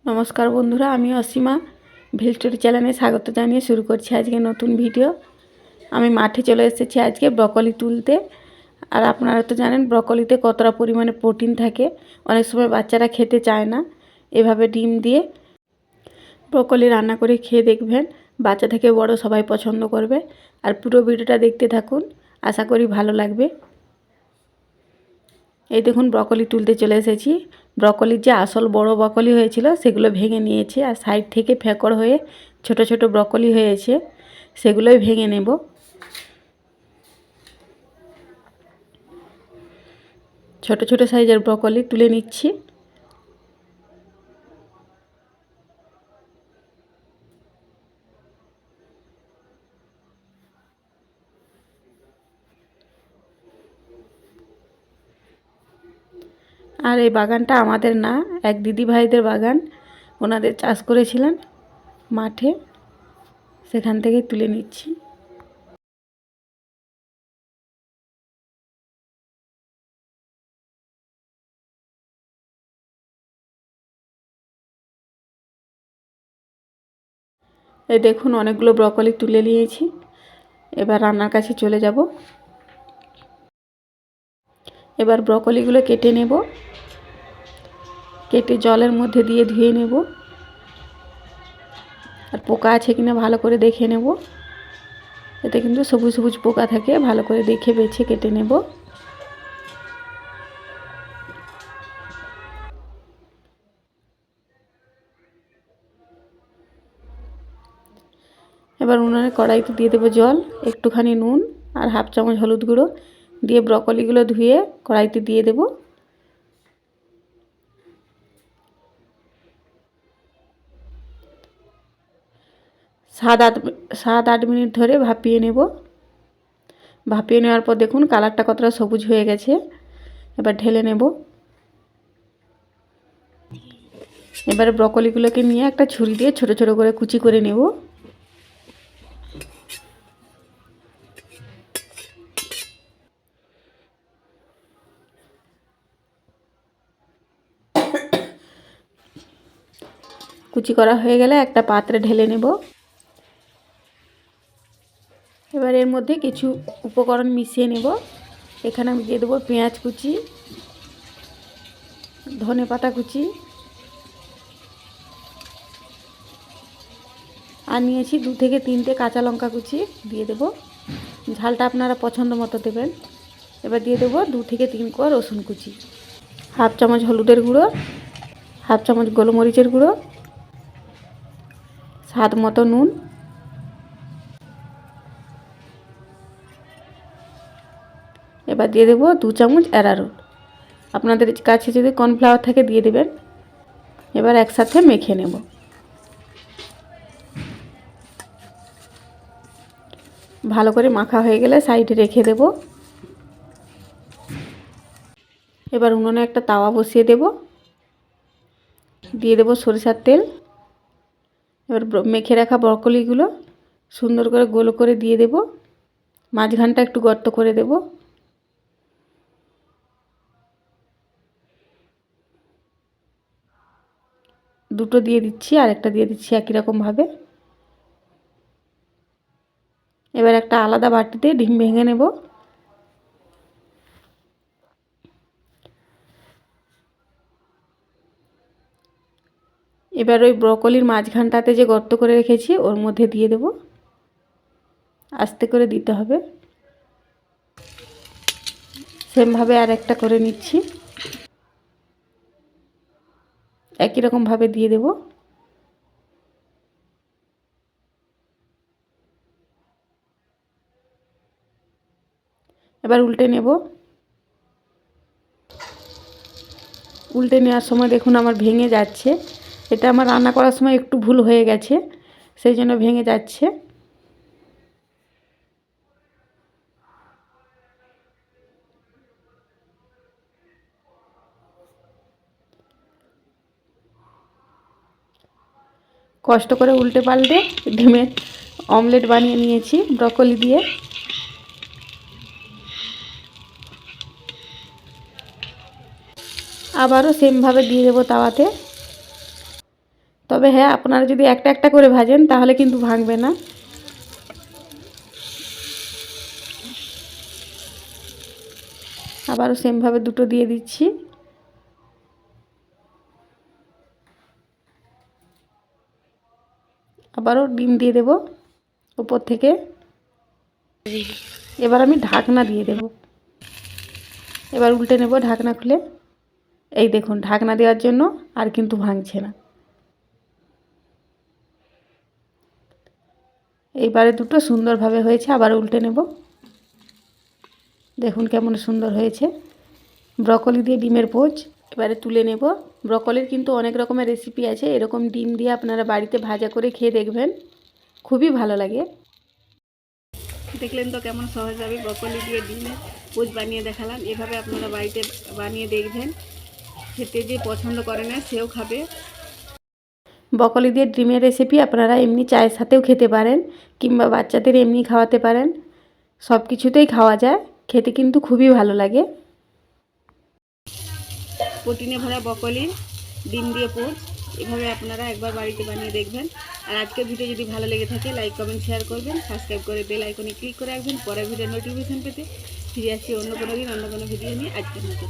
নমস্কার বন্ধুরা, আমি অসীমা ভিলস্টোরি চ্যানেলে স্বাগত জানিয়ে শুরু করছি আজকে নতুন ভিডিও। আমি মাঠে চলে এসেছি আজকে ব্রকলি তুলতে। আর আপনারা তো জানেন ব্রকলিতে কতটা পরিমাণে প্রোটিন থাকে। অনেক সময় বাচ্চারা খেতে চায় না, এভাবে ডিম দিয়ে ব্রকলি রান্না করে খেয়ে দেখবেন, বাচ্চা থেকে বড় সবাই পছন্দ করবে। আর পুরো ভিডিওটা দেখতে থাকুন, আশা করি ভালো লাগবে। এই দেখুন ব্রকলি তুলতে চলে এসেছি। ব্রকলির যে আসল বড় ব্রকলি হয়েছিল সেগুলো ভেঙে নিয়েছি, আর সাইড থেকে ফেকড় হয়ে ছোট ছোট ব্রকলি হয়েছে, সেগুলোই ভেঙে নেব। ছোট ছোট সাইজের ব্রকলি তুলে নিচ্ছি। আর এই বাগানটা আমাদের না, এক দিদি ভাইদের বাগান। ওনাদের চাষ করেছিলেন মাঠে, সেখান থেকে তুলে নিচ্ছি। এই দেখুন অনেকগুলো ব্রকলি তুলে নিয়েছি। এবার রান্নার কাছে চলে যাব। এবার ব্রকলিগুলো কেটে নেব, কেটে জলের মধ্যে দিয়ে ধুয়ে নেব। আর পোকা আছে কিনা ভালো করে দেখে নেব। এতে কিন্তু সবুজ সবুজ পোকা থাকে, ভালো করে দেখে বেছে কেটে নেব। এবার উনুনে কড়াইতে দিয়ে দেবো জল, একটুখানি নুন আর হাফ চামচ হলুদ গুঁড়ো দিয়ে ব্রকলিগুলো ধুয়ে কড়াইতে দিয়ে দেব। সাত আট মিনিট ধরে ভাপিয়ে নেব। ভাপিয়ে নেওয়ার পর দেখুন কালারটা কতটা সবুজ হয়ে গেছে। এবার ঢেলে নেব। এবারে ব্রকলিগুলোকে নিয়ে একটা ছুরি দিয়ে ছোট ছোট করে কুচি করে নেব। কুচি করা হয়ে গেলে একটা পাত্রে ঢেলে নেব। এবার এর মধ্যে কিছু উপকরণ মিশিয়ে নেব। এখানে আমি দিয়ে দেবো পেঁয়াজ কুচি, ধনেপাতা কুচি, আর নিয়েছি 2 থেকে 3টে কাঁচা লঙ্কা কুচি দিয়ে দেব। ঝালটা আপনারা পছন্দ মতো দেবেন। এবার দিয়ে দেবো 2 থেকে 3 কোয়া রসুন কুচি, হাফ চামচ হলুদের গুঁড়ো, হাফ চামচ গোলমরিচের গুঁড়ো, স্বাদ মতো নুন, এবার দিয়ে দেবো 2 চামচ অ্যারারুট। আপনাদের কাছে যদি কর্নফ্লাওয়ার থাকে দিয়ে দেবেন। এবার একসাথে মেখে নেব। ভালো করে মাখা হয়ে গেলে সাইডে রেখে দেব। এবার উনুনে একটা তাওয়া বসিয়ে দেব, দিয়ে দেব সরিষার তেল। এবার মেখে রাখা ব্রকলিগুলো সুন্দর করে গোল করে দিয়ে দেব। মাঝখানটা একটু গর্ত করে দেব। দুটো দিয়ে দিচ্ছি, আর একটা দিয়ে দিচ্ছি একই রকমভাবে। এবার একটা আলাদা বাটিতে ডিম ভেঙে নেব। এবার ওই ব্রকলির মাঝখানটাতে যে গর্ত করে রেখেছি ওর মধ্যে দিয়ে দেব। আস্তে করে দিতে হবে। সেমভাবে আর একটা করে নিচ্ছি, একই রকমভাবে দিয়ে দেব। এবার উল্টে নেব। উল্টে নেওয়ার সময় দেখুন আমার ভেঙে যাচ্ছে। এটা আমার রান্না করার সময় একটু ভুল হয়ে গেছে, সেই জন্য ভেঙে যাচ্ছে। কষ্ট করে উল্টে পাল্টে ডিমের অমলেট বানিয়ে নিয়েছি ব্রকলি দিয়ে। আবারও সেমভাবে দিয়ে দেবো তাওয়াতে। তবে হ্যাঁ, আপনারা যদি একটা একটা করে ভাজেন তাহলে কিন্তু ভাঙবে না। আবারও সেমভাবে দুটো দিয়ে দিচ্ছি। আবারও ডিম দিয়ে দেব উপর থেকে। এবার আমি ঢাকনা দিয়ে দেব। এবার উল্টে নেব ঢাকনা খুলে। এই দেখুন, ঢাকনা দেওয়ার জন্য আর কিন্তু ভাঙছে না। এইবারে দুটো সুন্দরভাবে হয়েছে। আবার উল্টে নেব। দেখুন কেমন সুন্দর হয়েছে ব্রকলি দিয়ে ডিমের পোচ। এবারে তুলে নেব। ব্রকলির কিন্তু অনেক রকমের রেসিপি আছে, এরকম ডিম দিয়ে আপনারা বাড়িতে ভাজা করে খেয়ে দেখবেন, খুবই ভালো লাগে। দেখলেন তো কেমন সহজভাবে ব্রকলি দিয়ে ডিমের পোচ বানিয়ে দেখালাম। এভাবে আপনারা বাড়িতে বানিয়ে দেখবেন, খেতে যে পছন্দ করে না সেও খাবে। ব্রকলি দিয়ে ডিমের রেসিপি আপনারা এমনি চায়ের সাথেও খেতে পারেন, কিংবা বাচ্চাদের এমনি খাওয়াতে পারেন, সব কিছুতেই খাওয়া যায়। খেতে কিন্তু খুবই ভালো লাগে। প্রোটিনে ভরা ব্রকলি ডিম দিয়ে পোচ এভাবে আপনারা একবার বাড়িতে বানিয়ে দেখবেন। আর আজকের ভিডিও যদি ভালো লেগে থাকে লাইক কমেন্ট শেয়ার করবেন, সাবস্ক্রাইব করে বেল আইকনে ক্লিক করে রাখবেন পরের ভিডিও নোটিফিকেশন পেতে। ফিরে আসছি অন্য কোনো দিন অন্য কোনো ভিডিও নিয়ে। আজকের মতো।